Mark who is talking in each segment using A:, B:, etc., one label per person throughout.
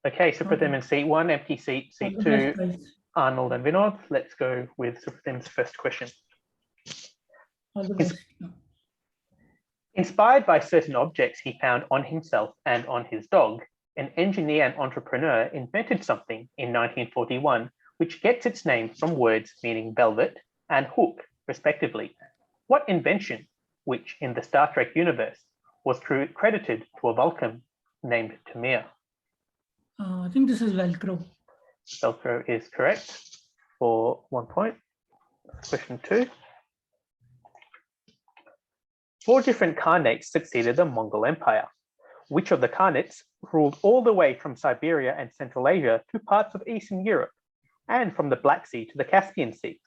A: Okay, Supratim in seat 1, empty seat, seat 2, Arnold and Vinod. Let's go with Supratim's first question.
B: All the best.
A: Inspired by certain objects he found on himself and on his dog, an engineer and entrepreneur invented something in 1941 which gets its name from words meaning velvet and hook, respectively. What invention, which in the Star Trek universe was credited to a Vulcan named Tamir?
B: I think this is Velcro.
A: Velcro is correct for 1 point. Question 2. 4 different Khanates succeeded the Mongol Empire. Which of the Khanates ruled all the way from Siberia and Central Asia to parts of Eastern Europe, and from the Black Sea to the Caspian Sea?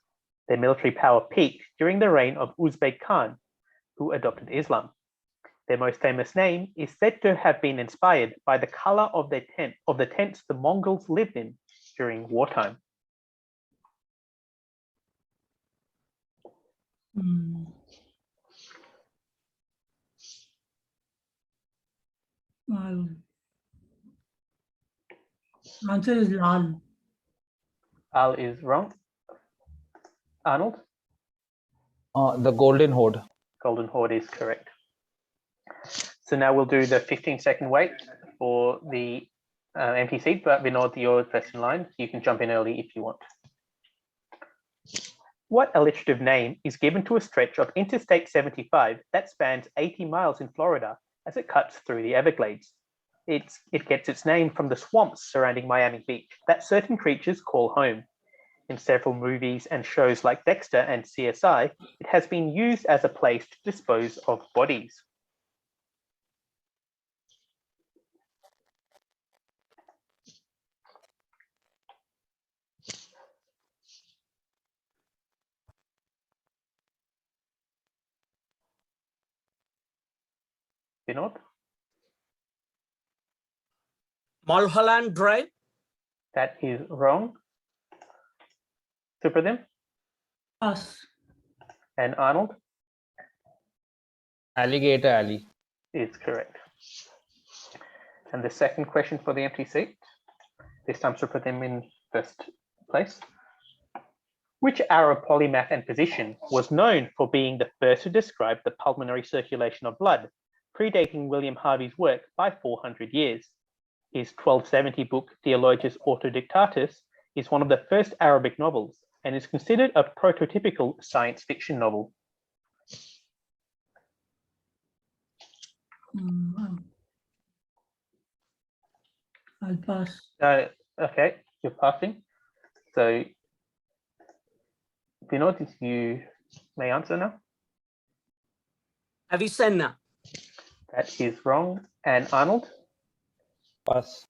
A: Their military power peaked during the reign of Uzbek Khan, who adopted Islam. Their most famous name is said to have been inspired by the color of the tents the Mongols lived in during wartime.
B: Answer is Lal.
A: Al is wrong. Arnold?
C: The Golden Horde.
A: Golden Horde is correct. So now we'll do the 15-second wait for the empty seat, but Vinod, you're first in line. You can jump in early if you want. What alliterative name is given to a stretch of Interstate 75 that spans 80 miles in Florida as it cuts through the Everglades? It gets its name from the swamps surrounding Miami Beach that certain creatures call home. In several movies and shows like Dexter and CSI, it has been used as a place to dispose of bodies. Vinod?
D: Mulholland Drive?
A: That is wrong. Supratim?
B: Us.
A: And Arnold?
C: Alligator Alley.
A: Is correct. And the second question for the empty seat, this time Supratim in first place. Which Arab polymath and physician was known for being the first to describe the pulmonary circulation of blood, predating William Harvey's work by 400 years? His 1270 book, Dialogus Autodictatus, is one of the first Arabic novels and is considered a prototypical science fiction novel.
B: I'll pass.
A: Okay, you're passing. So, Vinod, you may answer now.
D: Avicenna?
A: That is wrong. And Arnold?
C: Pass.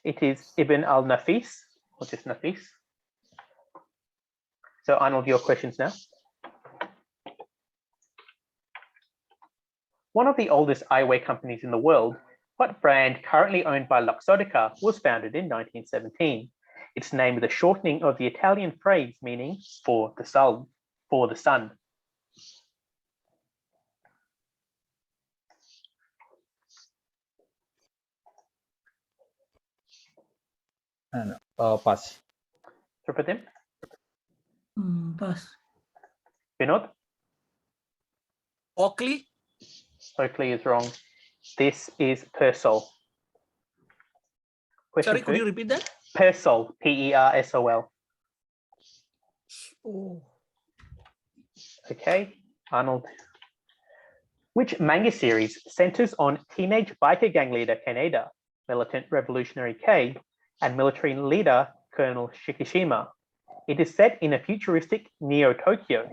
A: It is Ibn al-Nafis, or just Nafis. So Arnold, your questions now. One of the oldest eyewear companies in the world, what brand currently owned by Luxottica was founded in 1917? Its name is a shortening of the Italian phrase meaning for the sun. For the sun.
C: And pass.
A: Supratim?
B: Pass.
A: Vinod?
D: Oakley?
A: Oakley is wrong. This is Persol.
D: Sorry, could you repeat that?
A: Persol, P-E-R-S-O-L.
D: Oh.
A: Okay, Arnold. Which manga series centers on teenage biker gang leader Kaneda, militant revolutionary K, and military leader Colonel Shikishima? It is set in a futuristic Neo-Tokyo,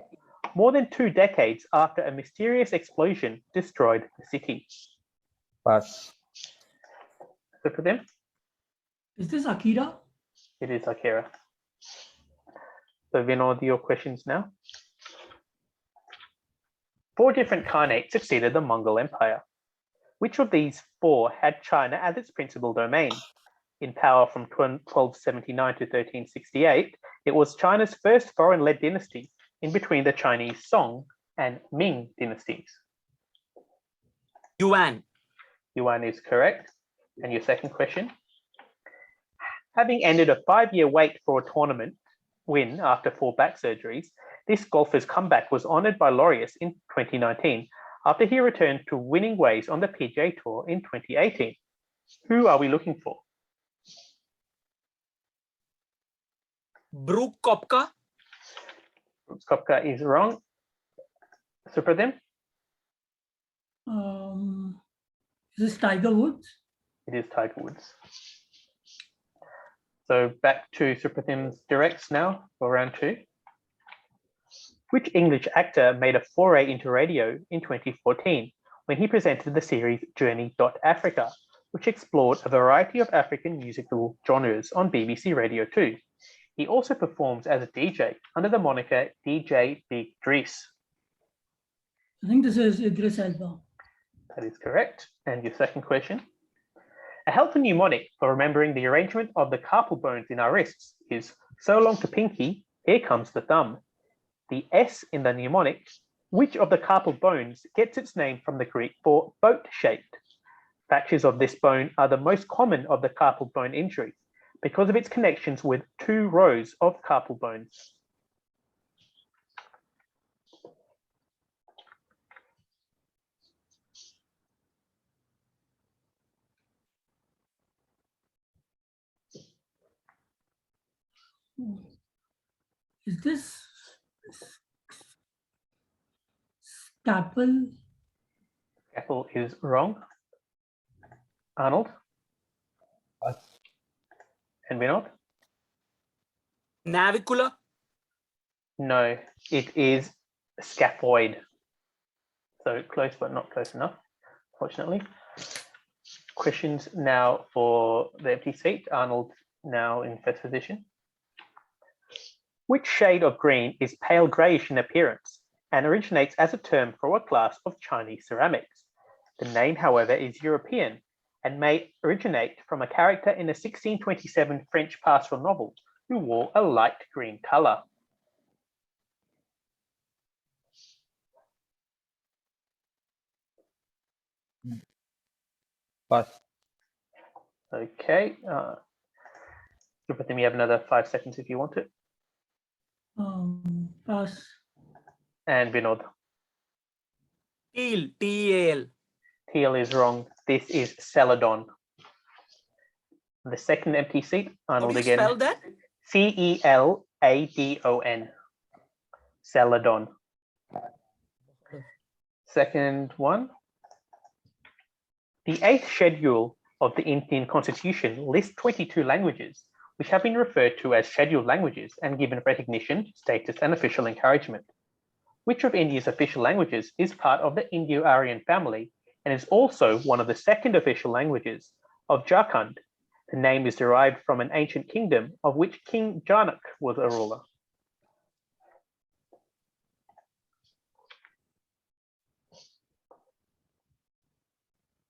A: more than 2 decades after a mysterious explosion destroyed the city.
C: Pass.
A: So for them,
B: Is this Akira?
A: it is Akira. So Vinod, your questions now. 4 different Khanates succeeded the Mongol Empire. Which of these 4 had China as its principal domain? In power from 1279 to 1368, it was China's first foreign-led dynasty in between the Chinese Song and Ming dynasties.
D: Yuan?
A: Yuan is correct. And your second question? Having ended a 5-year wait for a tournament win after 4 back surgeries, this golfer's comeback was honoured by laureates in 2019 after he returned to winning ways on the PGA Tour in 2018. Who are we looking for?
D: Brooke Koepka.
A: Brooks Koepka is wrong. Supratim?
B: Is this Tiger Woods?
A: It is Tiger Woods. So back to Supratim's directs now for round 2. Which English actor made a foray into radio in 2014 when he presented the series Journey.Africa, which explored a variety of African musical genres on BBC Radio 2. He also performs as a DJ under the moniker DJ Big Drees.
B: I think this is Idris Elba.
A: That is correct. And your second question. A helpful mnemonic for remembering the arrangement of the carpal bones in our wrists is so long to pinky, here comes the thumb. The S in the mnemonic, which of the carpal bones gets its name from the Greek for boat-shaped? Fractures of this bone are the most common of the carpal bone injuries because of its connections with 2 rows of carpal bones.
B: Is this scalpel?
A: Apple is wrong. Arnold
C: Pass.
A: and Vinod?
D: Navicular.
A: No, it is scaphoid. So close, but not close enough, fortunately. Questions now for the empty seat. Arnold now in first position. Which shade of green is pale greyish in appearance and originates as a term for a class of Chinese ceramics? The name, however, is European and may originate from a character in a 1627 French pastoral novel who wore a light green colour.
C: Pass.
A: Okay. Supratim, you have another 5 seconds if you want it.
B: Pass.
A: And Vinod.
D: Teal. T-E-A-L.
A: Teal is wrong. This is Celadon. The second empty seat,
D: How
A: Arnold
D: do you
A: again.
D: spell that?
A: Celadon. Celadon. Second one. The 8th schedule of the Indian Constitution lists 22 languages, which have been referred to as scheduled languages and given recognition, status, and official encouragement. Which of India's official languages is part of the Indo-Aryan family and is also one of the 2nd official languages of Jharkhand? The name is derived from an ancient kingdom of which King Janak was a ruler.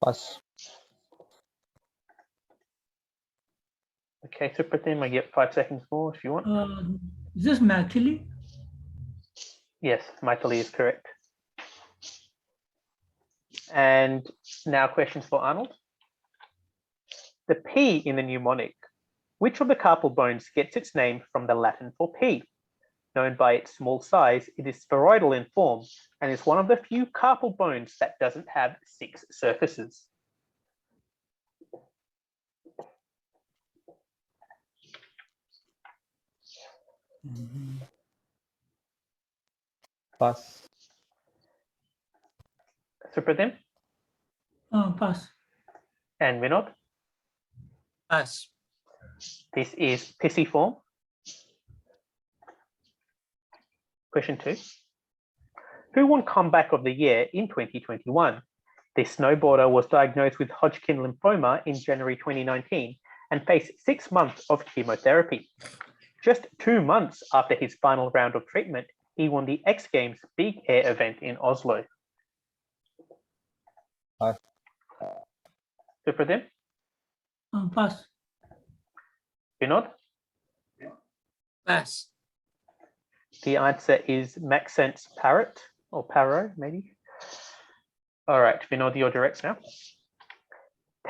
C: Pass.
A: Okay, Supratim, I get 5 seconds more if you want.
B: Is this Mathili?
A: Yes, Maithili is correct. And now questions for Arnold. The P in the mnemonic. Which of the carpal bones gets its name from the Latin for P? Known by its small size, it is spheroidal in form and is one of the few carpal bones that doesn't have 6 surfaces.
C: Pass.
A: Supratim
B: Pass.
A: and Vinod.
D: Pass.
A: This is pisiform. Question 2. Who won comeback of the year in 2021? This snowboarder was diagnosed with Hodgkin lymphoma in January 2019 and faced 6 months of chemotherapy. Just 2 months after his final round of treatment, he won the X Games Big Air event in Oslo.
C: Pass.
A: Supratim,
B: Pass.
A: Vinod.
D: Pass.
A: The answer is Maxence Parrot or Parrot, maybe. All right, Vinod, your directs now.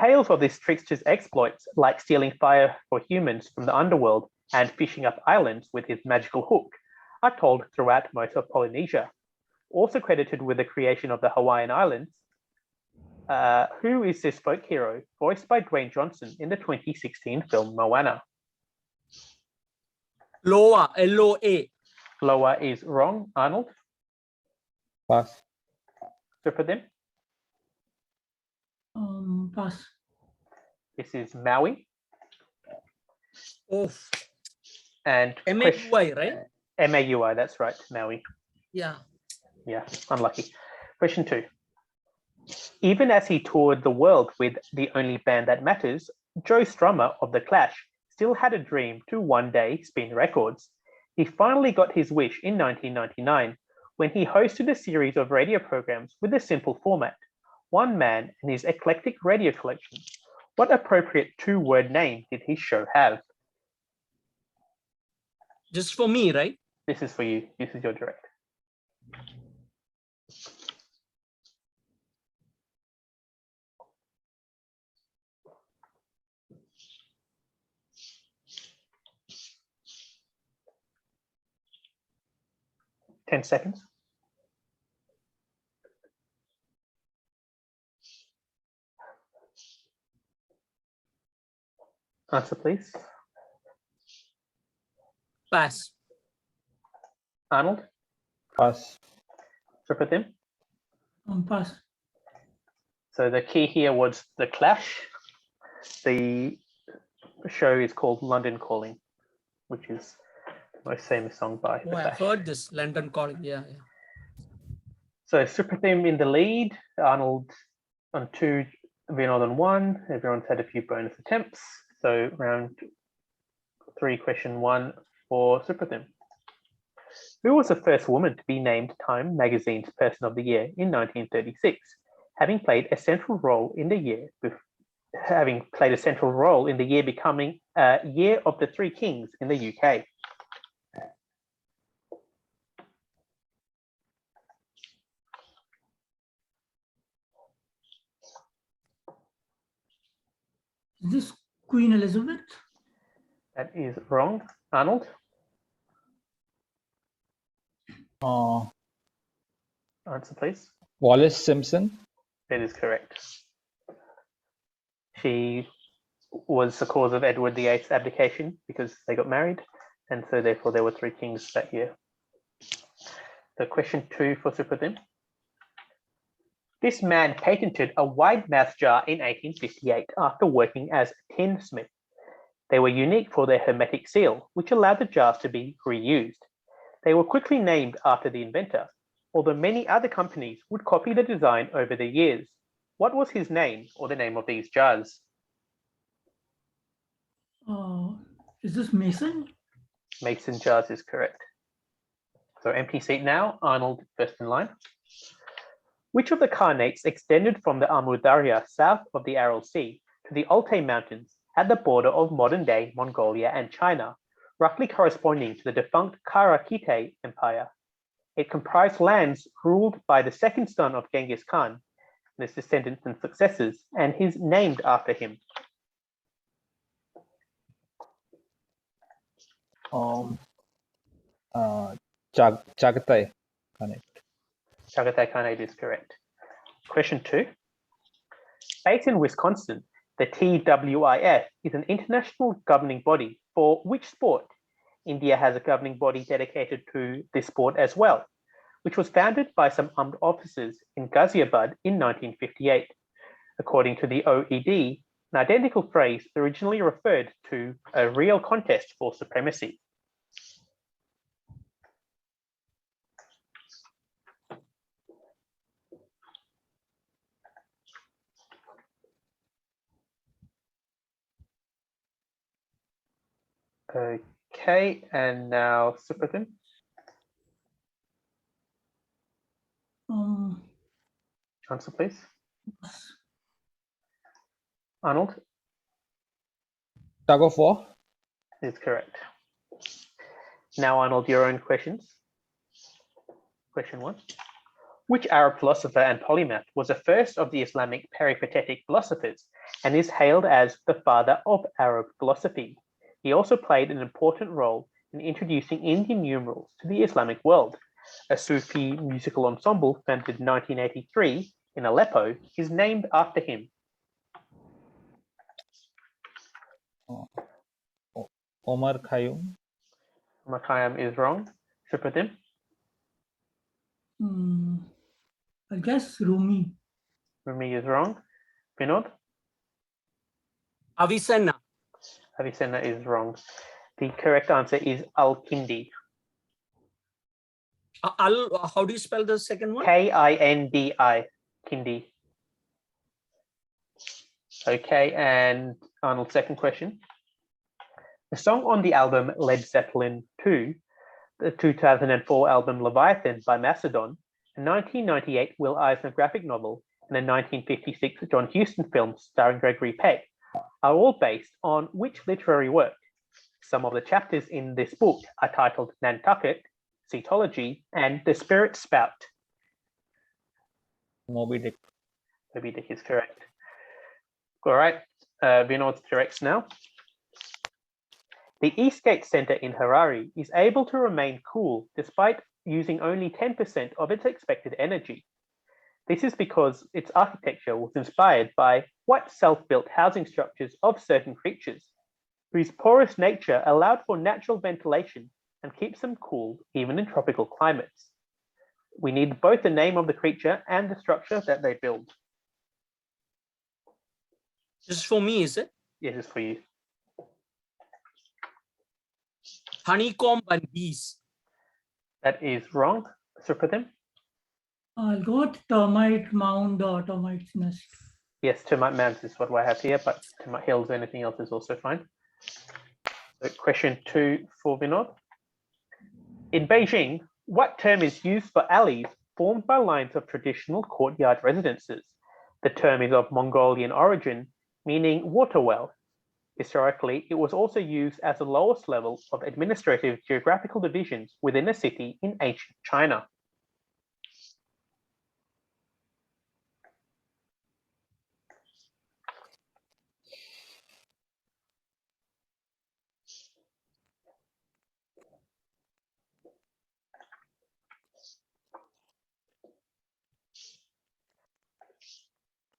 A: Tales of this trickster's exploits, like stealing fire for humans from the underworld and fishing up islands with his magical hook, are told throughout most of Polynesia. Also credited with the creation of the Hawaiian Islands, who is this folk hero, voiced by Dwayne Johnson in the 2016 film Moana?
D: Loa, L-O-A.
A: Loa is wrong. Arnold,
C: Pass.
A: Supratim?
B: Pass.
A: This is Maui.
D: Oh,
A: And
D: M-A-U-I, right?
A: M-A-U-I, that's right, Maui.
D: Yeah.
A: Yeah, unlucky. Question 2. Even as he toured the world with The Only Band That Matters, Joe Strummer of The Clash still had a dream to one day spin records. He finally got his wish in 1999 when he hosted a series of radio programs with a simple format: one man and his eclectic radio collection. What appropriate two-word name did his show have?
D: Just for me, right?
A: This is for you. This is your direct. Ten seconds. Answer, please.
D: Pass.
A: Arnold,
C: Pass.
A: Supratim.
B: Pass.
A: So the key here was The Clash. The show is called London Calling, which is the most famous song by The
D: Oh, I've
A: Clash.
D: heard this. London Calling. Yeah, yeah.
A: So Supratim in the lead, Arnold on 2, Vinod on 1. Everyone's had a few bonus attempts. So round 3, question 1 for Supratim. Who was the first woman to be named Time Magazine's Person of the Year in 1936, having played a central role in the year becoming Year of the Three Kings in the UK?
B: Is this Queen Elizabeth?
A: That is wrong. Arnold, answer please.
C: Wallace Simpson.
A: That is correct. She was the cause of Edward VIII's abdication because they got married, and so therefore there were 3 kings that year. So question 2 for Supratim. This man patented a wide mouth jar in 1858 after working as a tinsmith. They were unique for their hermetic seal, which allowed the jars to be reused. They were quickly named after the inventor, although many other companies would copy the design over the years. What was his name or the name of these jars?
B: Is this Mason?
A: Mason jars is correct. So empty seat now, Arnold first in line. Which of the Khanates extended from the Amu Darya south of the Aral Sea to the Altai Mountains at the border of modern-day Mongolia and China, roughly corresponding to the defunct Kara-Kite Empire? It comprised lands ruled by the second son of Genghis Khan, and his descendants and successors, and is named after him.
C: Chagatai Khanate.
A: Chagatai Khanate is correct. Question 2. Based in Wisconsin, the TWIF is an international governing body for which sport? India has a governing body dedicated to this sport as well, which was founded by some armed officers in Ghaziabad in 1958. According to the OED, an identical phrase originally referred to a real contest for supremacy. Okay, and now Supratim. Answer, please. Arnold
C: Tug of War.
A: is correct. Now, Arnold, your own questions. Question 1. Which Arab philosopher and polymath was the first of the Islamic peripatetic philosophers and is hailed as the father of Arab philosophy? He also played an important role in introducing Indian numerals to the Islamic world. A Sufi musical ensemble founded in 1983 in Aleppo is named after him.
C: Omar Khayyam.
A: Makayam is wrong. Supratim?
B: I guess Rumi.
A: Rumi is wrong. Vinod?
D: Avicenna.
A: Avicenna is wrong. The correct answer is Al-Kindi.
D: How do you spell the second one?
A: K-I-N-D-I. Kindi. Okay, and Arnold's second question. The song on the album Led Zeppelin 2, the 2004 album Leviathan by Macedon, a 1998 Will Eisner graphic novel, and a 1956 John Huston film starring Gregory Peck are all based on which literary work? Some of the chapters in this book are titled Nantucket, Cetology, and The Spirit Spout.
C: Moby Dick.
A: Moby Dick is correct. All right, Vinod's correct now. The Eastgate Center in Harare is able to remain cool despite using only 10% of its expected energy. This is because its architecture was inspired by what self-built housing structures of certain creatures, whose porous nature allowed for natural ventilation and keeps them cool even in tropical climates. We need both the name of the creature and the structure that they build.
D: This is for me, is it?
A: Yes, it's for you.
D: Honeycomb and bees.
A: That is wrong. Supratim?
B: I'll go with termite mound or termite's nest.
A: Yes, termite mounds is what I have here, but termite hills or anything else is also fine. So question 2 for Vinod. In Beijing, what term is used for alleys formed by lines of traditional courtyard residences? The term is of Mongolian origin, meaning water well. Historically, it was also used as the lowest level of administrative geographical divisions within a city in ancient China.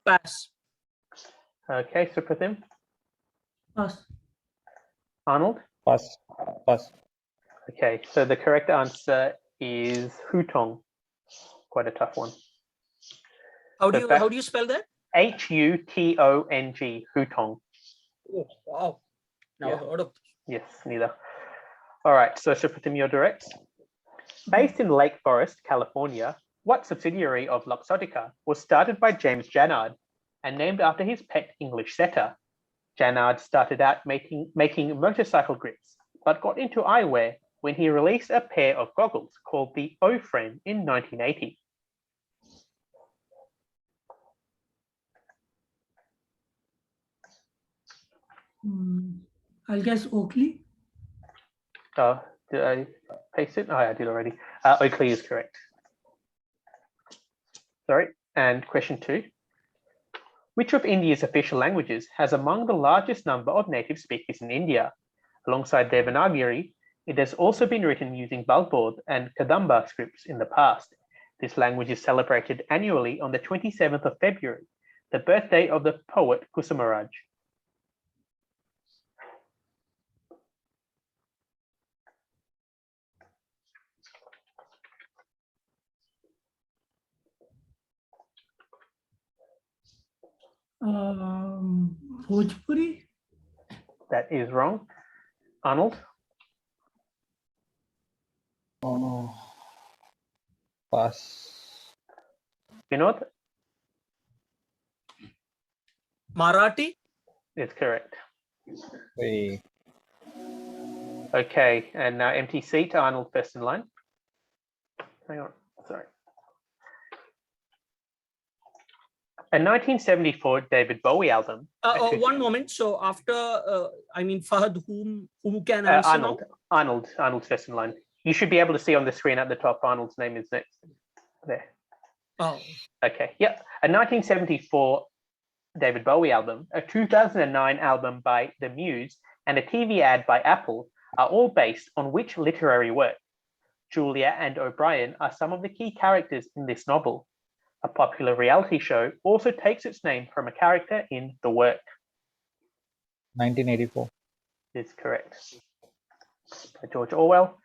D: Pass.
A: Okay, Supratim.
B: Pass.
A: Arnold?
C: Pass. Pass.
A: Okay, so the correct answer is Hutong. Quite a tough one.
D: How
A: So
D: do you spell that?
A: H-U-T-O-N-G, Hutong.
D: Oh, wow. Never heard of.
A: Yes, neither. All right, so Supratim, you're direct. Based in Lake Forest, California, what subsidiary of Luxottica was started by James Jannard and named after his pet English setter? Jannard started out making motorcycle grips, but got into eyewear when he released a pair of goggles called the O-Frame in 1980.
B: I'll guess Oakley.
A: Did I paste it? Oh, I did already. Oakley is correct. Sorry, and question 2. Which of India's official languages has among the largest number of native speakers in India? Alongside Devanagari, it has also been written using Balbod and Kadamba scripts in the past. This language is celebrated annually on the 27th of February, the birthday of the poet Kusumaraj.
B: Bhojpuri.
A: That is wrong. Arnold?
C: Oh. Pass.
A: Vinod?
D: Marathi.
A: Is correct.
C: Hey.
A: Okay, and now empty seat. Arnold first in line. Hang on, sorry. A 1974 David Bowie album.
D: One moment. So after, Fahad, who can answer now?
A: Arnold's first in line. You should be able to see on the screen at the top, Arnold's name is next. There.
D: Oh,
A: Okay, yeah. A 1974 David Bowie album, a 2009 album by The Muse, and a TV ad by Apple are all based on which literary work? Julia and O'Brien are some of the key characters in this novel. A popular reality show also takes its name from a character in the work.
C: 1984.
A: Is correct. By George Orwell.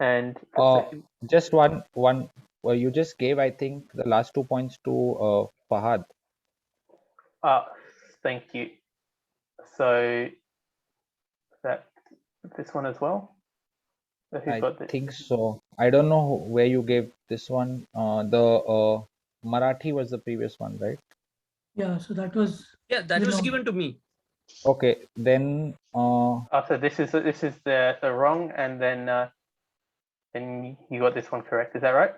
A: And the second,
C: Just one. Well, you just gave, I think, the last 2 points to Fahad.
A: thank you. So that this one as well. Who's
C: I
A: got this?
C: think so. I don't know where you gave this one. The Marathi was the previous one, right?
B: Yeah, so that was
D: yeah, that was given to me.
C: Okay, then
A: So this is the wrong, and then you got this one correct. Is that right?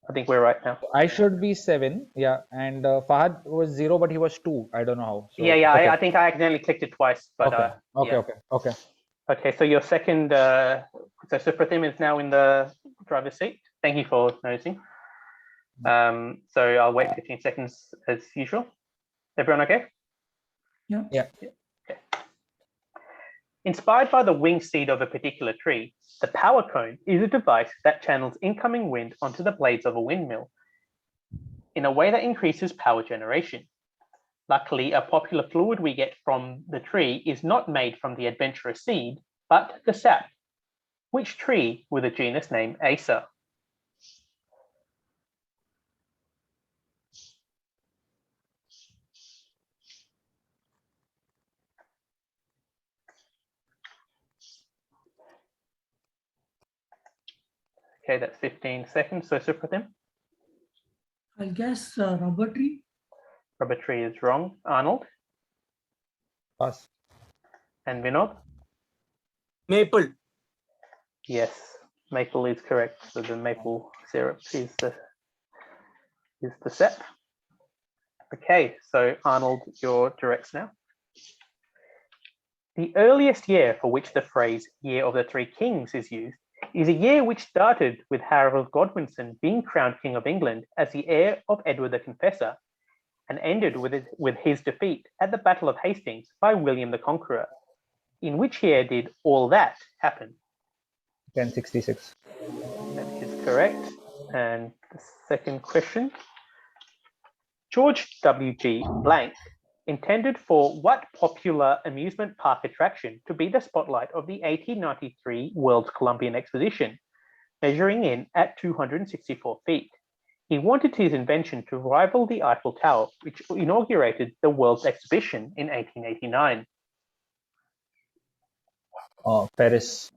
A: I think we're right now.
C: I should be 7. Yeah, and Fahad was 0, but he was 2. I don't know how. So,
A: Yeah.
C: Okay.
A: I think I accidentally clicked it twice, but
C: Okay.
A: yeah.
C: Okay.
A: Okay, so your second, so Supratim is now in the driver's seat. Thank you for noticing. So I'll wait 15 seconds as usual. Everyone okay?
B: Yeah.
A: Okay. Inspired by the wing seed of a particular tree, the power cone is a device that channels incoming wind onto the blades of a windmill in a way that increases power generation. Luckily, a popular fluid we get from the tree is not made from the adventurous seed, but the sap. Which tree with a genus name Acer? Okay, that's 15 seconds. So Supratim,
B: I'll guess rubber tree.
A: rubber tree is wrong. Arnold
C: Pass.
A: and Vinod?
D: Maple.
A: Yes, maple is correct. So the maple syrup is the sap. Okay, so Arnold, your directs now. The earliest year for which the phrase Year of the Three Kings is used is a year which started with Harold Godwinson being crowned King of England as the heir of Edward the Confessor and ended with his defeat at the Battle of Hastings by William the Conqueror. In which year did all that happen?
C: 1066.
A: That is correct. And the second question. George W.G. Blank intended for what popular amusement park attraction to be the spotlight of the 1893 World's Columbian Exposition, measuring in at 264 feet. He wanted his invention to rival the Eiffel Tower, which inaugurated the World's Exhibition in 1889.
C: Ferris.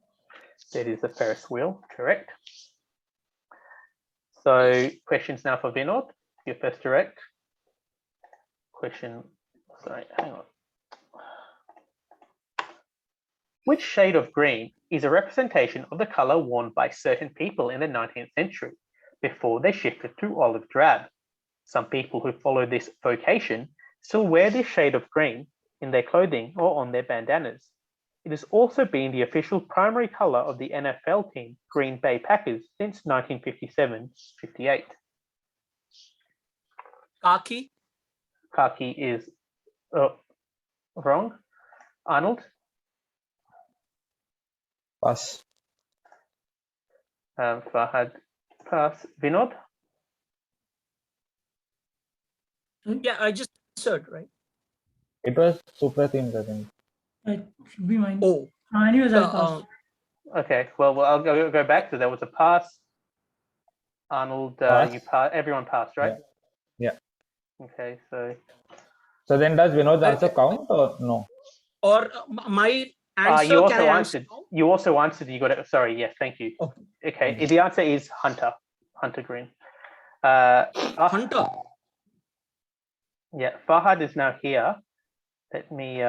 A: That is the Ferris wheel, correct. So questions now for Vinod, your first direct. Question, sorry, hang on. Which shade of green is a representation of the color worn by certain people in the 19th century before they shifted to olive drab? Some people who follow this vocation still wear this shade of green in their clothing or on their bandanas. It has also been the official primary color of the NFL team Green Bay Packers since 1957-58.
D: Khaki.
A: Khaki is wrong. Arnold?
C: Pass.
A: Fahad, pass. Vinod?
D: Yeah, I just answered, right?
C: It was Supratim, I think.
B: It should be mine.
D: Oh,
B: Anyways, I'll pass.
A: Okay, well, I'll go back. So there was a pass. Arnold,
C: Pass.
A: you pass. Everyone passed, right?
C: Yeah.
A: Okay, so
C: then does Vinod's answer count or no?
D: or my answer.
A: you also
D: can I
A: answered.
D: answer now?
A: You also answered. You got it. Sorry. Yes. Thank you. Okay. The answer is Hunter. Hunter Green.
D: Hunter.
A: Yeah. Fahad is now here. Let me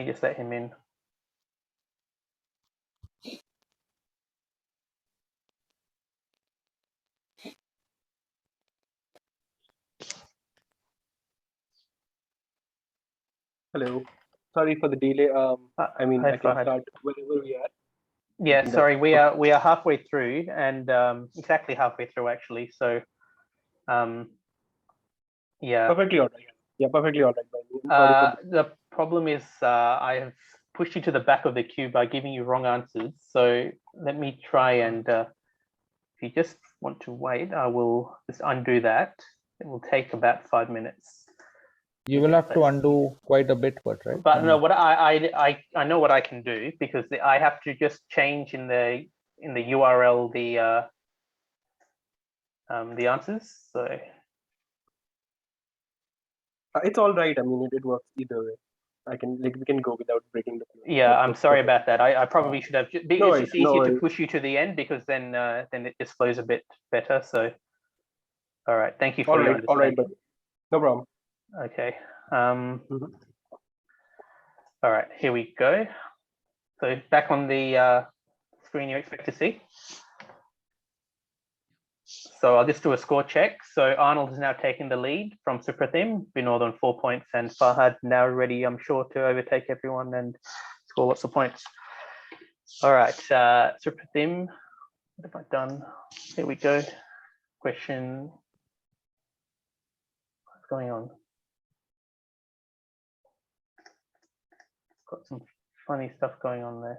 A: just let him in.
E: Hello. Sorry for the delay. I mean,
A: Hi,
E: I can
A: Fahad.
E: start wherever we are.
A: Yeah,
E: think
A: sorry, we are halfway through, and exactly halfway through actually. So, yeah.
E: Perfectly all right. Yeah, perfectly all right. By me. I'm sorry for
A: The problem is I have pushed you to the back of the queue by giving you wrong answers. So let me try and if you just want to wait, I will just undo that. It will take about 5 minutes.
C: You will have to undo quite a bit, but right?
A: But no, what I know what I can do, because I have to just change in the URL the answers. So
E: it's all right. I mean, it works either way. We can go without breaking the flow.
A: yeah, I'm sorry about that. I probably should have. It's just easier to push you to the end, because then it just flows a bit better. So, all right, thank you for your understanding.
E: All right, but no problem.
A: Okay. All right, here we go. So back on the screen you expect to see. So I'll just do a score check. So Arnold is now taking the lead from Supratim, Vinod on 4 points, and Fahad now ready, I'm sure, to overtake everyone and score lots of points. All right, Supratim, what have I done? Here we go. Question, what's going on? Got some funny stuff going on there.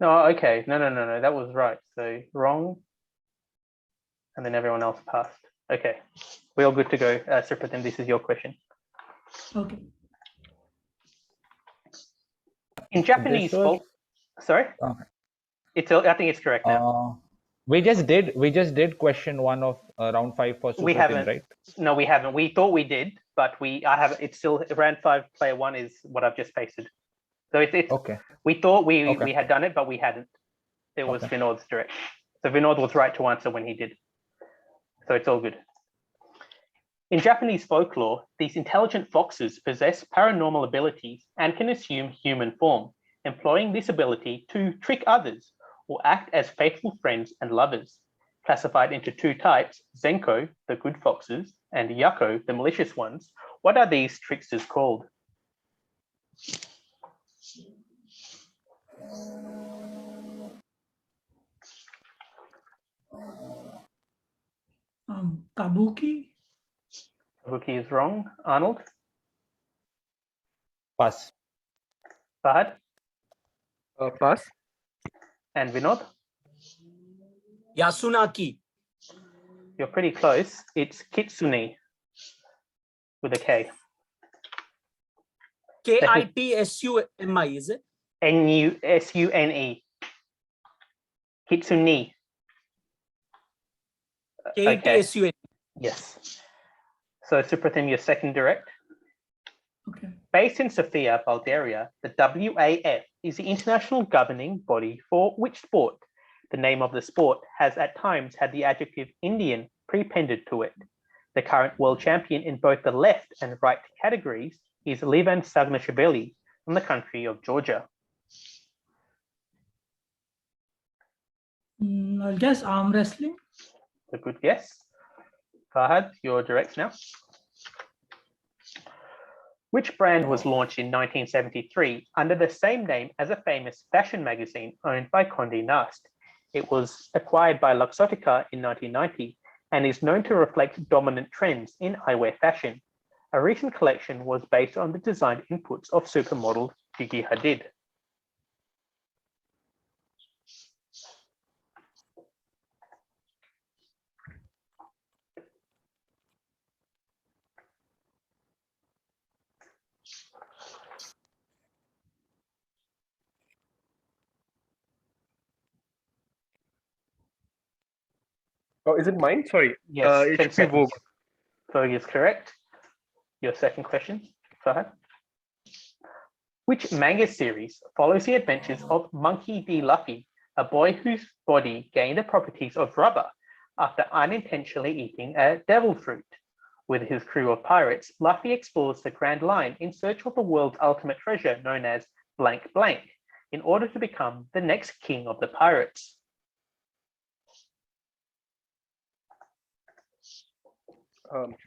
A: No, okay, no, that was right. So wrong, and then everyone else passed. Okay, we're all good to go. Supratim, this is your question.
B: Okay.
A: In Japanese, sorry? I think it's correct now.
C: We just did question 1 of round 5 for Supratim,
A: we haven't,
C: right?
A: No, we haven't. We thought we did, but it's still round 5 player 1 is what I've just pasted. So it's
C: okay.
A: We thought we had done it, but we hadn't. It was Vinod's direction. So Vinod was right to answer when he did. So it's all good. In Japanese folklore, these intelligent foxes possess paranormal abilities and can assume human form, employing this ability to trick others or act as faithful friends and lovers. Classified into 2 types, Zenko, the good foxes, and Yako, the malicious ones. What are these tricksters called?
B: Kabuki.
A: Kabuki is wrong. Arnold?
C: Pass.
A: Fahad?
E: Pass.
A: And Vinod?
D: Yasunaki.
A: You're pretty close. It's Kitsune with a K.
D: K-I-T-S-U-M-I, is it?
A: N-U-S-U-N-E. Kitsune.
D: K-I-T-S-U-N.
A: Yes. So Supratim, your second direct.
B: Okay.
A: Based in Sofia, Bulgaria, the WAF is the international governing body for which sport? The name of the sport has at times had the adjective Indian prepended to it. The current world champion in both the left and right categories is Levan Sagnashvili from the country of Georgia.
B: I'll guess arm wrestling.
A: A good guess. Fahad, your directs now. Which brand was launched in 1973 under the same name as a famous fashion magazine owned by Condé Nast? It was acquired by Luxottica in 1990 and is known to reflect dominant trends in eyewear fashion. A recent collection was based on the design inputs of supermodel Gigi Hadid.
E: Oh, is it mine? Sorry.
A: Yes,
E: It
A: 10
E: should be
A: seconds.
E: Vogue.
A: Vogue is correct. Your second question, Fahad. Which manga series follows the adventures of Monkey D. Luffy, a boy whose body gained the properties of rubber after unintentionally eating a devil fruit? With his crew of pirates, Luffy explores the Grand Line in search of the world's ultimate treasure known as blank blank, in order to become the next king of the pirates.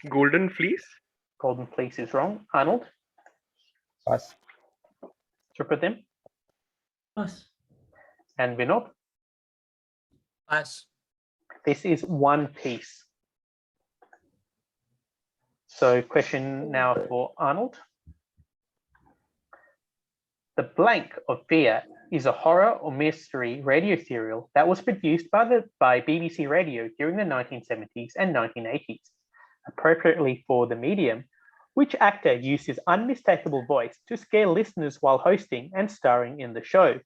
E: Golden Fleece.
A: Golden Fleece is wrong. Arnold?
C: Pass.
A: Supratim?
B: Pass.
A: And Vinod?
D: Pass.
A: This is One Piece. So question now for Arnold. The Blank of Fear is a horror or mystery radio serial that was produced by BBC Radio during the 1970s and 1980s. Appropriately for the medium, which actor used his unmistakable voice to scare listeners while hosting and starring in the show?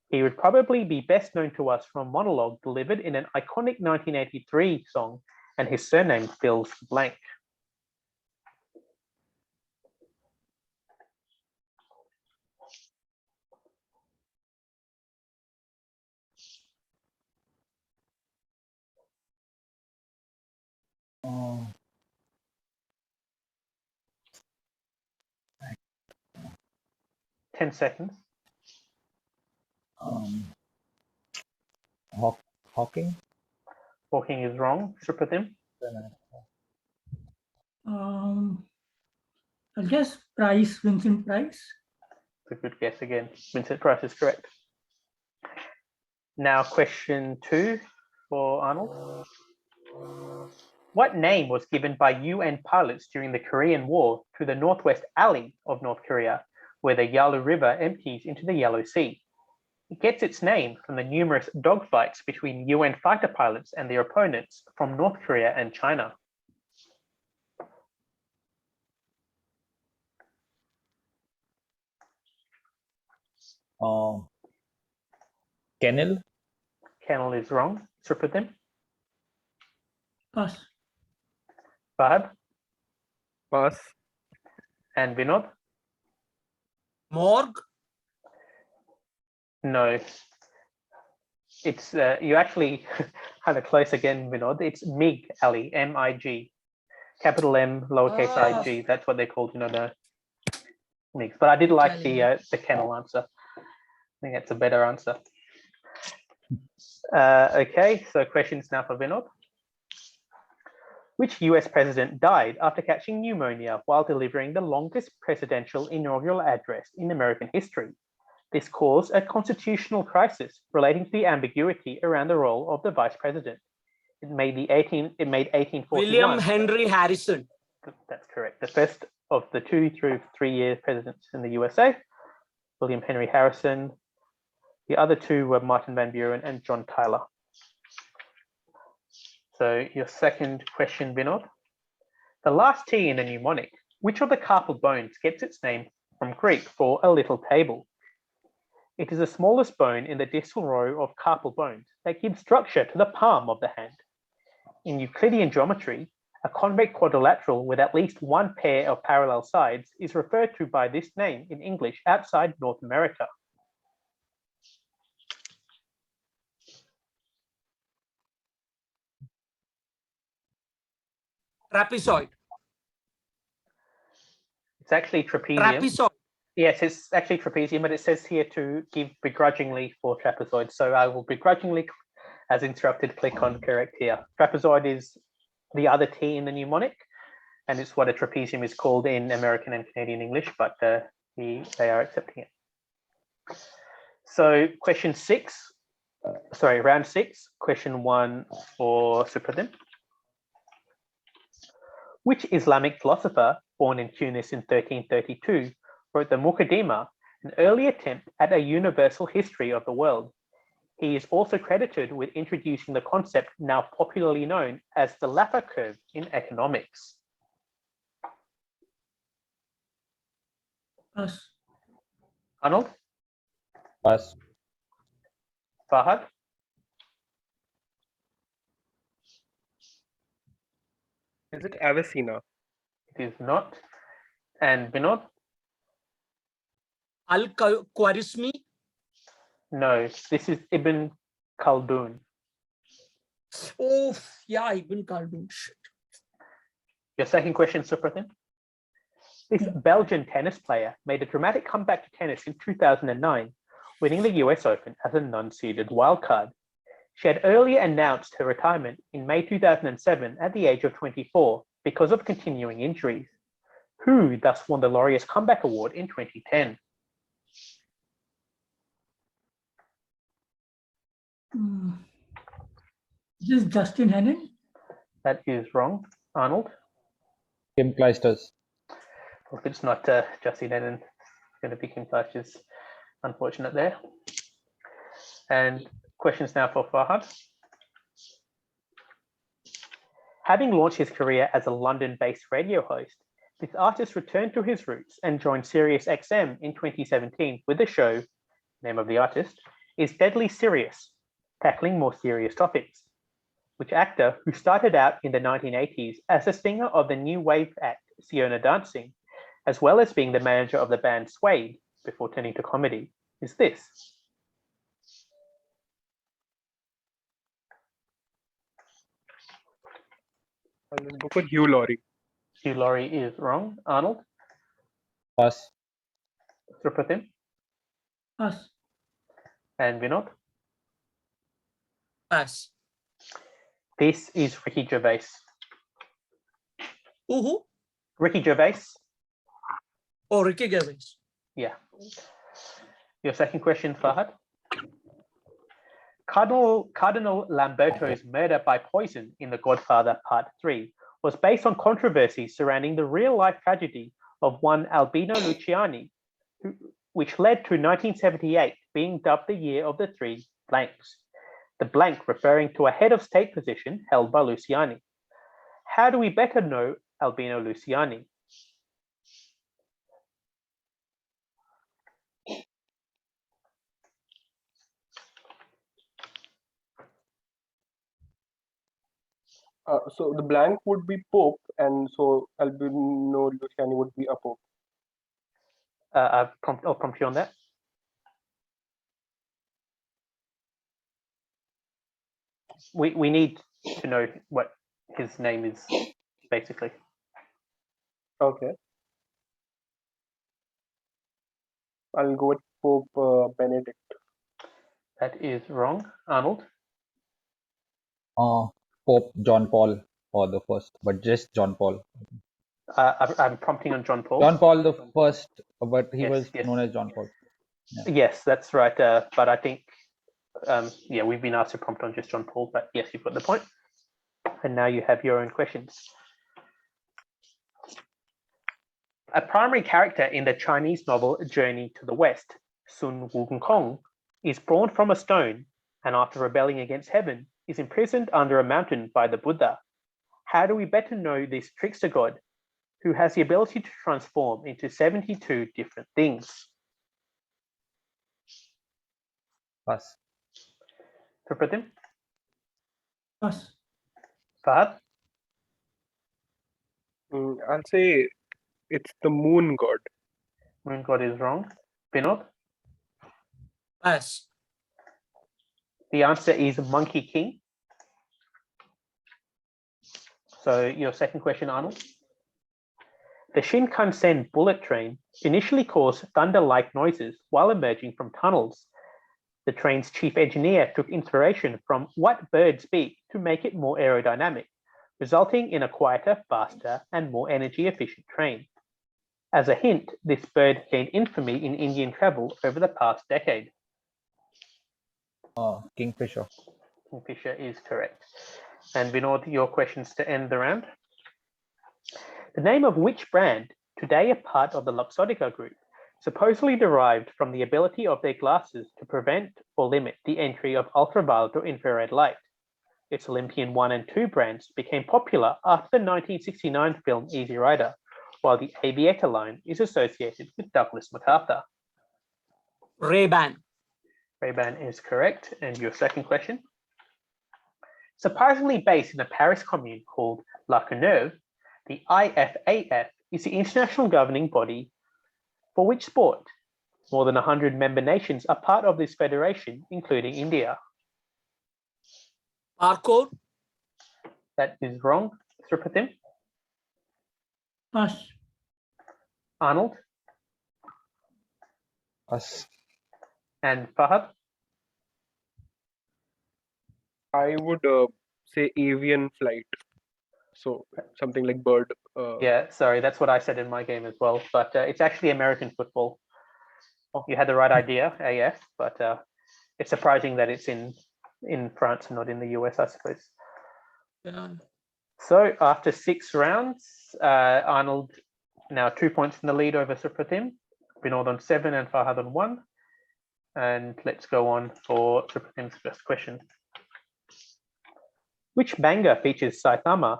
A: He would probably be best known to us from a monologue delivered in an iconic 1983 song, and his surname fills the blank.
C: Uh,
A: 10 seconds.
C: Hawking?
A: Hawking is wrong. Supratim?
B: I guess Price, Vincent Price.
A: It's a good guess again. Vincent Price is correct. Now question 2 for Arnold. What name was given by UN pilots during the Korean War to the Northwest Alley of North Korea, where the Yalu River empties into the Yellow Sea? It gets its name from the numerous dogfights between UN fighter pilots and their opponents from North Korea and China.
C: Kennel?
A: Kennel is wrong. Supratim?
B: Pass.
A: Fahad?
E: Pass.
A: And Vinod?
D: Morgue.
A: No. It's you actually had it close again, Vinod. It's MIG Alley, M-I-G. Capital M, lowercase I-G. That's what they called, the MIGs. But I did like the kennel answer. I think that's a better answer. Okay, so questions now for Vinod. Which US president died after catching pneumonia while delivering the longest presidential inaugural address in American history? This caused a constitutional crisis relating to the ambiguity around the role of the vice president. It made 1841.
D: William Henry Harrison.
A: That's correct. The first of the 2 through 3 year presidents in the USA, William Henry Harrison. The other 2 were Martin Van Buren and John Tyler. So your second question, Vinod. The last T in a mnemonic, which of the carpal bones gets its name from Greek for a little table? It is the smallest bone in the distal row of carpal bones that gives structure to the palm of the hand. In Euclidean geometry, a convex quadrilateral with at least one pair of parallel sides is referred to by this name in English outside North America.
D: Trapezoid.
A: It's actually trapezium.
D: Trapezoid.
A: Yes, it's actually trapezium, but it says here to give begrudgingly for trapezoid. So I will begrudgingly, as instructed, click on correct here. Trapezoid is the other T in the mnemonic, and it's what a trapezium is called in American and Canadian English, but they are accepting it. So question 6, round 6, question 1 for Supratim. Which Islamic philosopher, born in Tunis in 1332, wrote the Muqaddimah, an early attempt at a universal history of the world? He is also credited with introducing the concept now popularly known as the Laffer curve in economics.
B: Pass.
A: Arnold?
C: Pass.
A: Fahad?
E: Is it Avicenna?
A: It is not. And Vinod?
D: Al-Khwarizmi.
A: No, this is Ibn Khaldun.
D: Oh, yeah, Ibn Khaldun. Shit.
A: Your second question, Supratim. This Belgian tennis player made a dramatic comeback to tennis in 2009, winning the US Open as a non-seeded wildcard. She had earlier announced her retirement in May 2007 at the age of 24 because of continuing injuries. Who thus won the Laureus Comeback Award in 2010?
B: This is Justin Hennon.
A: That is wrong. Arnold?
C: Kim Clijsters.
A: Well, if it's not Jussie Lennon, it's going to be Kim Fletcher's. Unfortunate there. And questions now for Farhad. Having launched his career as a London-based radio host, this artist returned to his roots and joined Sirius XM in 2017 with the show, name of the artist, is Deadly Serious, tackling more serious topics. Which actor, who started out in the 1980s as a singer of the new wave act Siona Dancing, as well as being the manager of the band Suede before turning to comedy, is this?
E: I'll just go for Hugh Laurie.
A: Hugh Laurie is wrong. Arnold?
C: Pass.
A: Supratim?
B: Pass.
A: And Vinod?
D: Pass.
A: This is Ricky Gervais.
D: Who?
A: Ricky Gervais?
D: Oh, Ricky Gervais.
A: Yeah. Your second question, Farhad. Cardinal Lamberto's murder by poison in The Godfather Part 3 was based on controversy surrounding the real-life tragedy of one Albino Luciani, which led to 1978 being dubbed the year of the three blanks, the blank referring to a head of state position held by Luciani. How do we better know Albino Luciani?
E: So the blank would be Pope, and so Albino Luciani would be a Pope.
A: I'll prompt you on that. We need to know what his name is, basically.
E: Okay. I'll go with Pope Benedict.
A: That is wrong. Arnold?
C: Pope John Paul or the first, but just John Paul.
A: I'm prompting on John Paul.
C: John Paul the first, but he
A: Yes,
C: was
A: yes.
C: known as John Paul.
A: Yes, that's right. But I think, yeah, we've been asked to prompt on just John Paul, but yes, you've got the point. And now you have your own questions. A primary character in the Chinese novel Journey to the West, Sun Wukong, is born from a stone and after rebelling against heaven, is imprisoned under a mountain by the Buddha. How do we better know this trickster god who has the ability to transform into 72 different things?
C: Pass.
A: Supratim?
B: Pass.
A: Fahad?
E: I'll say it's the moon god.
A: Moon god is wrong. Vinod?
D: Pass.
A: The answer is Monkey King. So your second question, Arnold. The Shinkansen bullet train initially caused thunder-like noises while emerging from tunnels. The train's chief engineer took inspiration from what birds speak to make it more aerodynamic, resulting in a quieter, faster, and more energy-efficient train. As a hint, this bird gained infamy in Indian travel over the past decade.
C: Kingfisher.
A: Kingfisher is correct. And Vinod, your questions to end the round. The name of which brand, today a part of the Luxottica group, supposedly derived from the ability of their glasses to prevent or limit the entry of ultraviolet or infrared light. Its Olympian 1 and 2 brands became popular after the 1969 film Easy Rider, while the Aviator line is associated with Douglas MacArthur.
D: Ray-Ban.
A: Ray-Ban is correct. And your second question. Surprisingly based in a Paris commune called La Courneuve, the IFAF is the international governing body for which sport? More than 100 member nations are part of this federation, including India.
D: Parkour.
A: That is wrong. Supratim?
B: Pass.
A: Arnold?
C: Pass.
A: And Fahad?
E: I would say avian flight. So something like bird.
A: Yeah, sorry, that's what I said in my game as well, but it's actually American football. You had the right idea, AF, but it's surprising that it's in in France and not in the US, I suppose.
D: Yeah.
A: So after 6 rounds, Arnold now 2 points in the lead over Supratim, Vinod on 7 and Fahad on 1. And let's go on for Supratim's first question. Which manga features Saitama,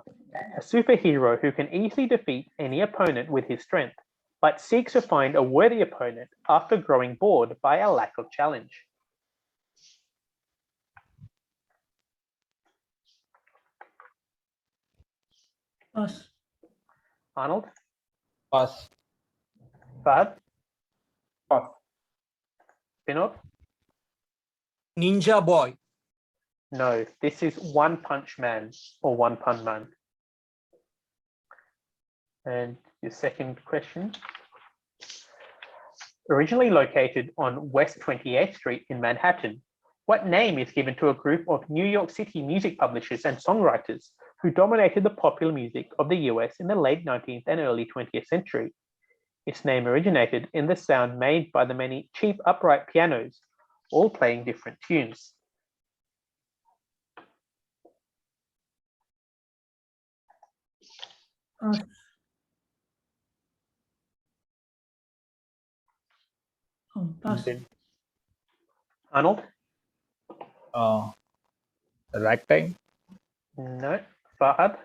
A: a superhero who can easily defeat any opponent with his strength, but seeks to find a worthy opponent after growing bored by a lack of challenge?
B: Pass.
A: Arnold?
C: Pass.
A: Fahad?
E: Pass.
A: Vinod?
D: Ninja Boy.
A: No, this is One Punch Man or One Punch Man. And your second question. Originally located on West 28th Street in Manhattan, what name is given to a group of New York City music publishers and songwriters who dominated the popular music of the US in the late 19th and early 20th century? Its name originated in the sound made by the many cheap upright pianos, all playing different tunes.
B: Pass. Pass.
A: Arnold?
C: Ragtime.
A: No. Fahad?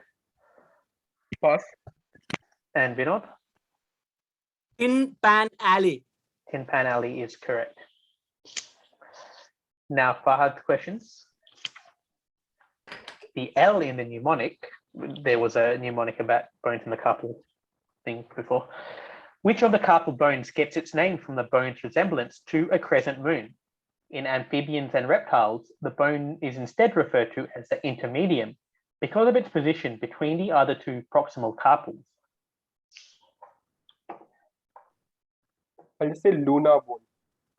E: Pass.
A: And Vinod?
D: Tin Pan Alley.
A: Tin Pan Alley is correct. Now, Fahad's questions. The L in the mnemonic, there was a mnemonic about bones in the carpal thing before. Which of the carpal bones gets its name from the bone's resemblance to a crescent moon? In amphibians and reptiles, the bone is instead referred to as the intermedium because of its position between the other two proximal carpals.
E: I'll just say Luna bone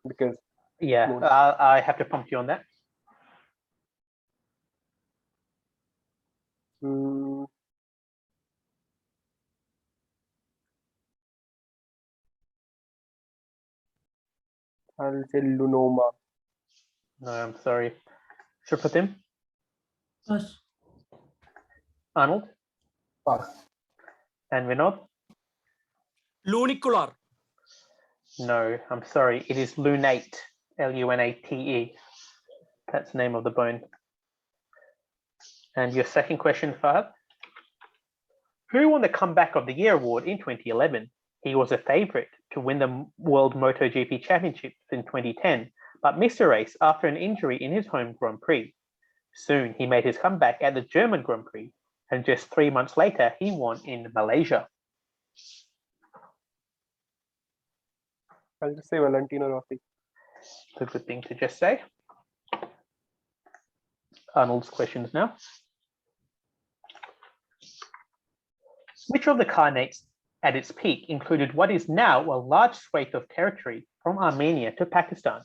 E: because
A: Yeah,
E: moon.
A: I have to prompt you on that.
E: I'll say Lunoma.
A: No, I'm sorry. Supratim?
B: Pass.
A: Arnold?
C: Pass.
A: And Vinod?
D: Lunicular.
A: No, I'm sorry. It is lunate, Lunate. That's the name of the bone. And your second question, Fahad? Who won the Comeback of the Year award in 2011? He was a favorite to win the World MotoGP Championships in 2010, but missed a race after an injury in his home Grand Prix. Soon, he made his comeback at the German Grand Prix, and just 3 months later, he won in Malaysia.
E: I'll just say Valentino Rossi.
A: It's a good thing to just say. Arnold's questions now. Which of the Khanates at its peak included what is now a large swathe of territory from Armenia to Pakistan?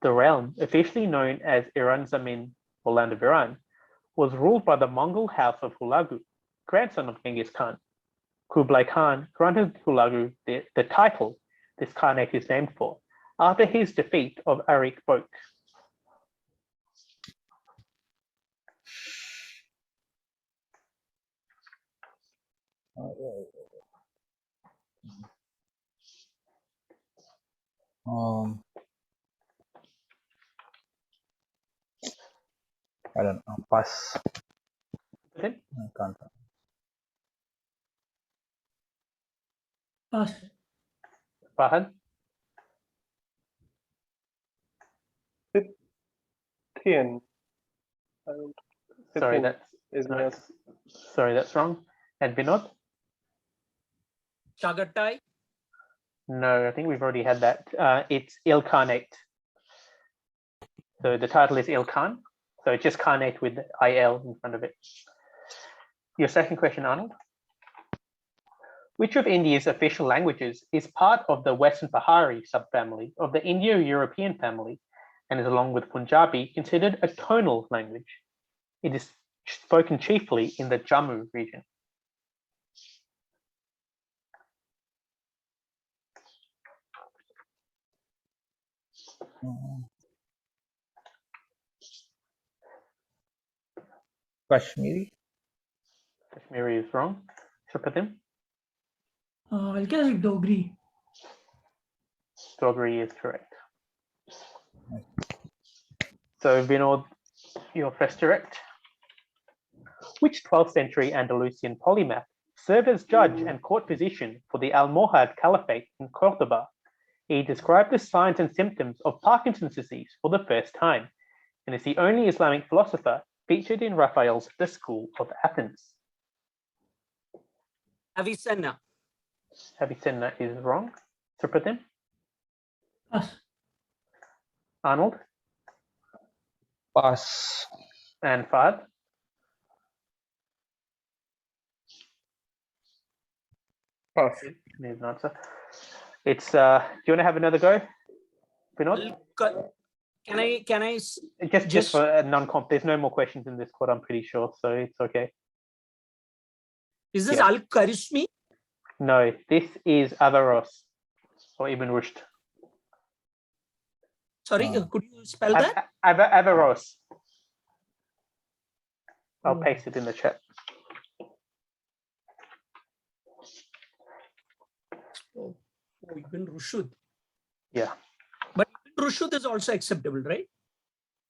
A: The realm, officially known as Iran Zamin or Land of Iran, was ruled by the Mongol house of Hulagu, grandson of Genghis Khan. Kublai Khan granted Hulagu the title this Khanate is named for, after his defeat of Arik Bok.
C: I don't know. Pass.
A: Okay.
C: I can't.
B: Pass.
A: Fahad?
E: Scythian. I don't.
A: Sorry,
E: Scythian is my answer.
A: sorry, that's wrong. And Vinod?
D: Chagatai.
A: No, I think we've already had that. It's Ilkhanate. So the title is Ilkhan. So it's just Khanate with IL in front of it. Your second question, Arnold. Which of India's official languages is part of the Western Pahari subfamily of the Indo-European family and is, along with Punjabi, considered a tonal language? It is spoken chiefly in the Jammu region.
C: Kashmiri.
A: Kashmiri is wrong. Supratim?
B: I'll guess Dogri.
A: Dogri is correct. So Vinod, your first direct. Which 12th century Andalusian polymath served as judge and court physician for the Almohad Caliphate in Cordoba? He described the signs and symptoms of Parkinson's disease for the first time, and is the only Islamic philosopher featured in Raphael's The School of Athens.
D: Avicenna.
A: Avicenna is wrong. Supratim?
B: Pass.
A: Arnold?
C: Pass.
A: And Fahad?
E: Pass.
A: Need an answer. It's do you want to have another go, Vinod?
D: Can I
A: Just for a non-comp, there's no more questions in this quad, I'm pretty sure, so it's okay.
D: is this
A: Yeah.
D: Al-Kharismi?
A: No, this is Averroes or Ibn Rushd.
D: Sorry, could you spell that?
A: Averroes. I'll
D: Oh.
A: paste it in the chat.
D: Oh, Ibn Rushd.
A: Yeah,
D: But Ibn Rushd is also acceptable, right?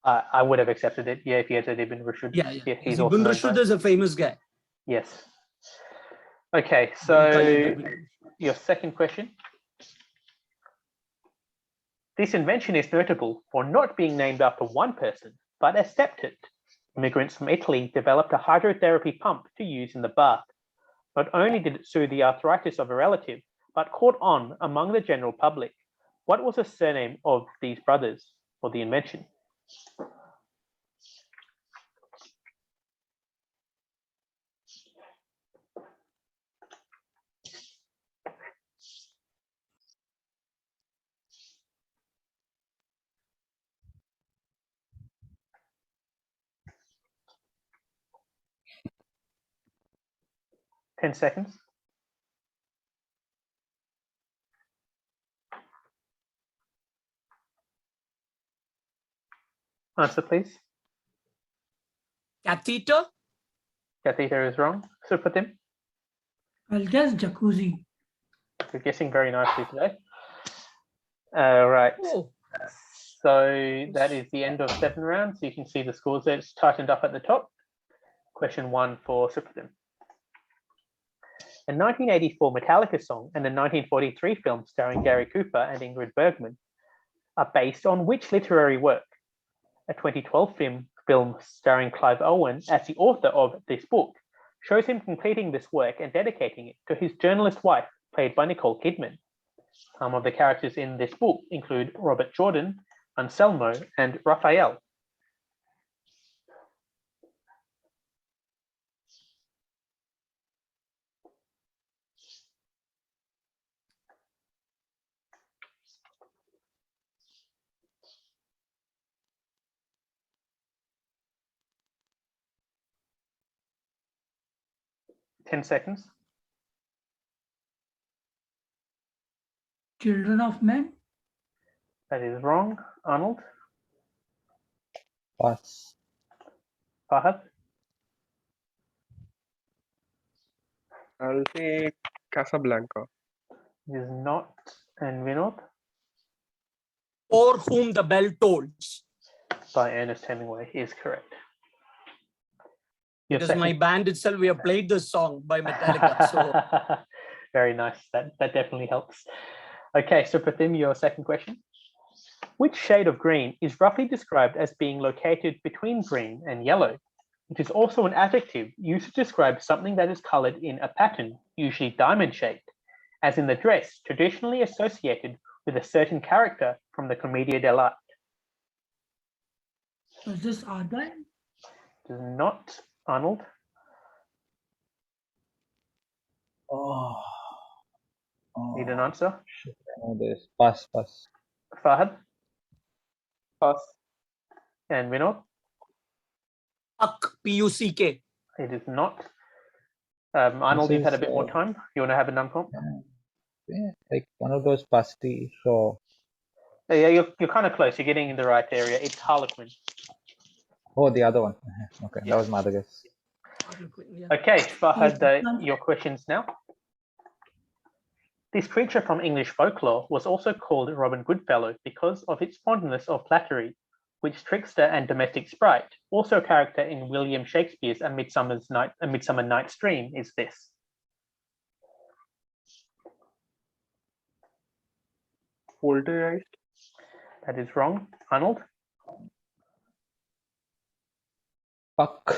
A: I would have accepted it. Yeah, if he had said Ibn Rushd.
D: Yeah.
A: He's
D: Ibn
A: also known
D: Rushd
A: for-
D: is a famous guy.
A: Yes. Okay,
D: Don't
A: so
D: call it Ibn-
A: your second question. This invention is notable for not being named after one person, but a septet. Immigrants from Italy developed a hydrotherapy pump to use in the bath. Not only did it soothe the arthritis of a relative, but caught on among the general public. What was the surname of these brothers for the invention? Ten seconds. Answer, please.
D: Catheter?
A: Catheter is wrong. Supratim?
B: I'll guess Jacuzzi.
A: You're guessing very nicely today. Right.
D: Oh,
A: So that is the end of 7 rounds. You can see the scores there. It's tightened up at the top. Question 1 for Supratim. A 1984 Metallica song and a 1943 film starring Gary Cooper and Ingrid Bergman are based on which literary work? A 2012 film starring Clive Owen as the author of this book shows him completing this work and dedicating it to his journalist wife, played by Nicole Kidman. Some of the characters in this book include Robert Jordan, Anselmo, and Raphael. Ten seconds.
B: Children of Men.
A: That is wrong. Arnold?
C: Pass.
A: Fahad?
E: I'll say Casablanca.
A: It is not. And Vinod?
D: For Whom the Bell Tolls.
A: By Ernest Hemingway is correct. Your
D: Because my
A: second-
D: band itself, we have played this song by Metallica. So
A: Very nice. That definitely helps. Okay, so Pratim, your second question. Which shade of green is roughly described as being located between green and yellow? It is also an adjective used to describe something that is colored in a pattern, usually diamond-shaped, as in the dress traditionally associated with a certain character from the Commedia dell'arte.
B: Was this Argyle?
A: It is not. Arnold?
C: Oh.
A: Need an answer?
C: No, this. Pass.
A: Fahad? Pass. And Vinod?
D: Puck, P-U-C-K.
A: It is not. Arnold, you've had a
C: is,
A: bit more time. You want to have a non-comp?
C: Yeah, like one of those pasty. So
A: Yeah, you're kind of close. You're getting in the right area. It's Harlequin.
C: Oh, the other one. Okay,
A: Yeah.
C: that was my other guess.
D: Yeah.
A: Okay, Fahad,
B: Yes,
A: your questions now. This creature from English folklore was also called Robin Goodfellow because of its fondness of flattery, which trickster and domestic sprite, also a character in William Shakespeare's A Midsummer Night's Dream, is this?
E: Poltergeist.
A: That is wrong. Arnold?
C: Puck.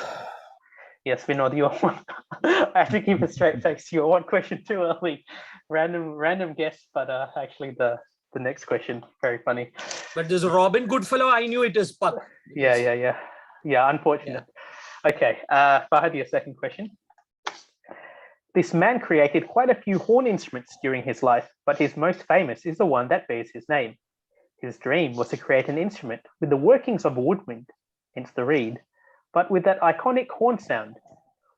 A: Yes, Vinod, you're one. I have to keep a straight face. You're one question too early. Random guess, but actually the next question, very funny.
D: But this Robin Goodfellow, I knew it is Puck.
A: Yeah. Unfortunate. Okay, Fahad, your second question. This man created quite a few horn instruments during his life, but his most famous is the one that bears his name. His dream was to create an instrument with the workings of a woodwind, hence the reed, but with that iconic horn sound.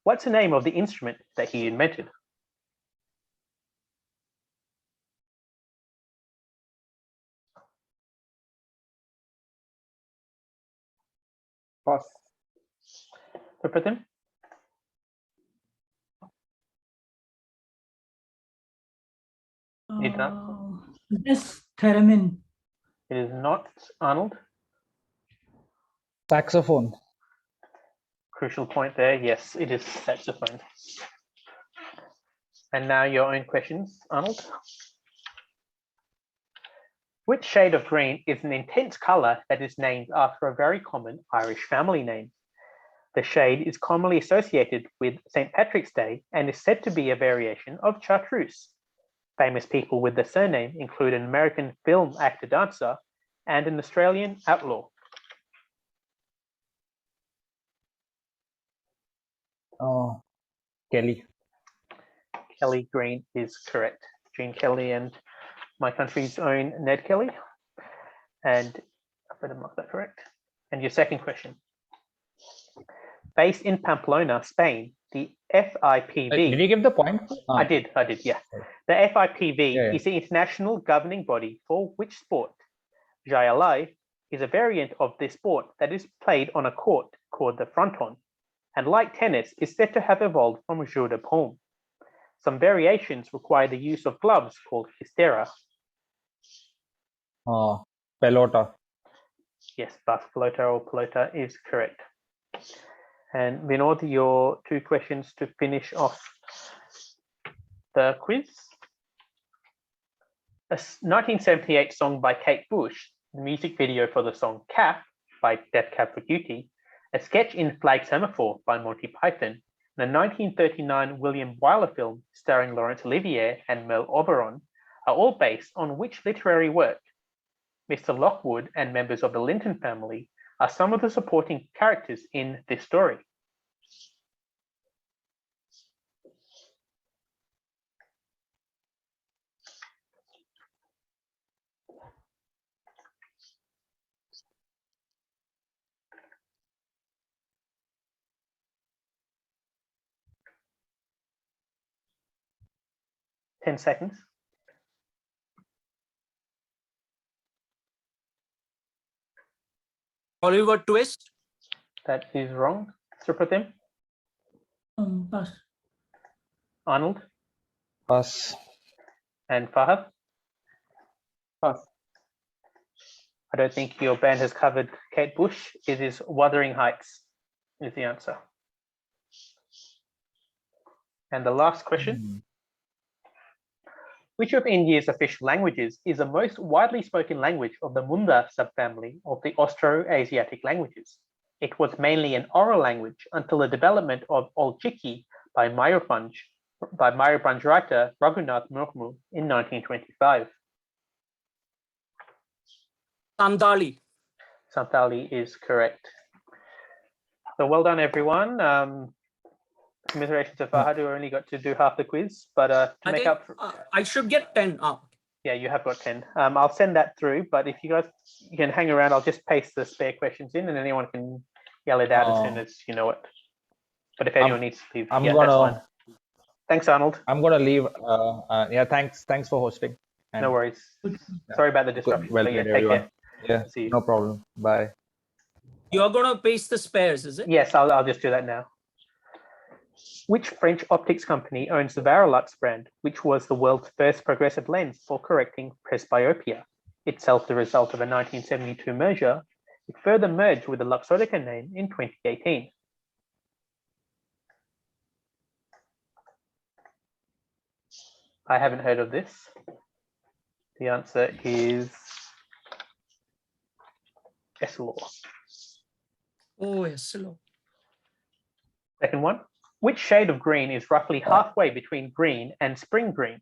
A: What's the name of the instrument that he invented?
E: Pass.
A: Supratim? Need that?
B: Yes, theremin.
A: It is not. Arnold?
C: Saxophone.
A: Crucial point there. Yes, it is saxophone. And now your own questions, Arnold. Which shade of green is an intense color that is named after a very common Irish family name? The shade is commonly associated with St. Patrick's Day and is said to be a variation of chartreuse. Famous people with the surname include an American film actor-dancer and an Australian outlaw.
C: Oh, Kelly.
A: Kelly Green is correct. Gene Kelly and my country's own Ned Kelly. And I better mark that correct. And your second question. Based in Pamplona, Spain, the FIPV.
C: Did you give the point?
A: I did, yeah. The FIPV
C: Yeah.
A: is the international governing body for which sport? Jai is a variant of this sport that is played on a court called the fronton, and like tennis, is said to have evolved from jeu de paume. Some variations require the use of gloves called histera.
C: Pelota.
A: Yes, pelota or pelota is correct. And Vinod, your two questions to finish off the quiz. A 1978 song by Kate Bush, the music video for the song Cap by Death Cab for Cutie, a sketch in Flag Semaphore by Monty Python, and a 1939 William Wyler film starring Laurence Olivier and Mel Oberon are all based on which literary work? Mr. Lockwood and members of the Linton family are some of the supporting characters in this story. Ten seconds.
D: Oliver Twist.
A: That is wrong. Supratim?
B: Pass.
A: Arnold?
C: Pass.
A: And Fahad?
E: Pass.
A: I don't think your band has covered Kate Bush. It is Wuthering Heights is the answer. And the last question. Which of India's official languages is the most widely spoken language of the Munda subfamily of the Austro-Asiatic languages? It was mainly an oral language until the development of Old Chiki by Mayurbhanj writer Raghunath Murmu in 1925.
D: Santali.
A: Santali is correct. So well done, everyone. Commiserations to Fahad, who only got to do half the quiz, but to make up for,
D: I should get 10.
A: yeah, you have got 10. I'll send that through, but if you guys can hang around, I'll just paste the spare questions in and anyone can yell it out as soon as you know it. But if anyone needs to leave, that's fine. Thanks, Arnold.
C: I'm gonna leave. Yeah, thanks for hosting. And
A: No worries. Sorry about the disruption.
C: well
A: but yeah,
C: played,
A: take
C: everyone.
A: care.
C: Yeah,
A: See you.
C: no problem. Bye.
D: You're going to paste the spares, is it?
A: Yes, I'll just do that now. Which French optics company owns the Varilux brand, which was the world's first progressive lens for correcting presbyopia? Itself the result of a 1972 merger, it further merged with the Luxottica name in 2018. I haven't heard of this. The answer is Essilor.
D: Oh, yes. Hello.
A: Second one. Which shade of green is roughly halfway between green and spring green?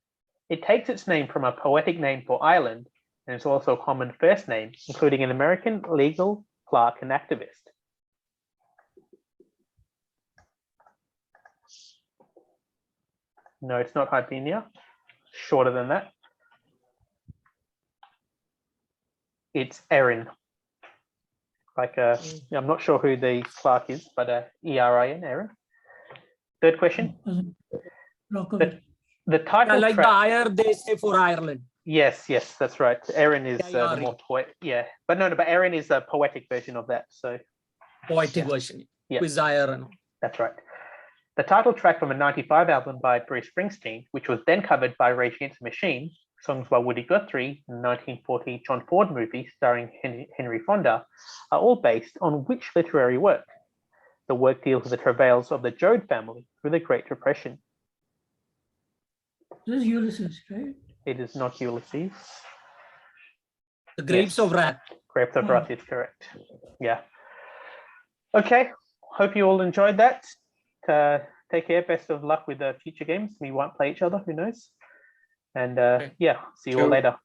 A: It takes its name from a poetic name for Ireland, and it's also a common first name, including an American legal clerk and activist. No, it's not Hypenia. Shorter than that. It's Erin. I'm not sure who the clerk is, but ERIN, Erin. Third question.
B: Rockefeller.
A: The title
D: Like the
A: track.
D: IR, they say for Ireland.
A: Yes, that's right. Erin is the
D: IRE.
A: more poetic. Yeah, but Erin is a poetic version of that. So
D: Poetic version.
A: Yeah.
D: With IR and all.
A: that's right. The title track from a 95 album by Bruce Springsteen, which was then covered by Rage Against the Machine, songs by Woody Guthrie, the 1940 John Ford movie starring Henry Fonda, are all based on which literary work? The work deals with the travails of the Joad family through the Great Depression.
B: This is Ulysses, right?
A: It is not Ulysses.
D: The Grapes
A: Yes.
D: of Wrath.
A: Grapes of Wrath is correct. Yeah. Okay. Hope you all enjoyed that. Take care. Best of luck with the future games. We won't play each other. Who knows? And yeah, see you all
E: Sure.
A: later.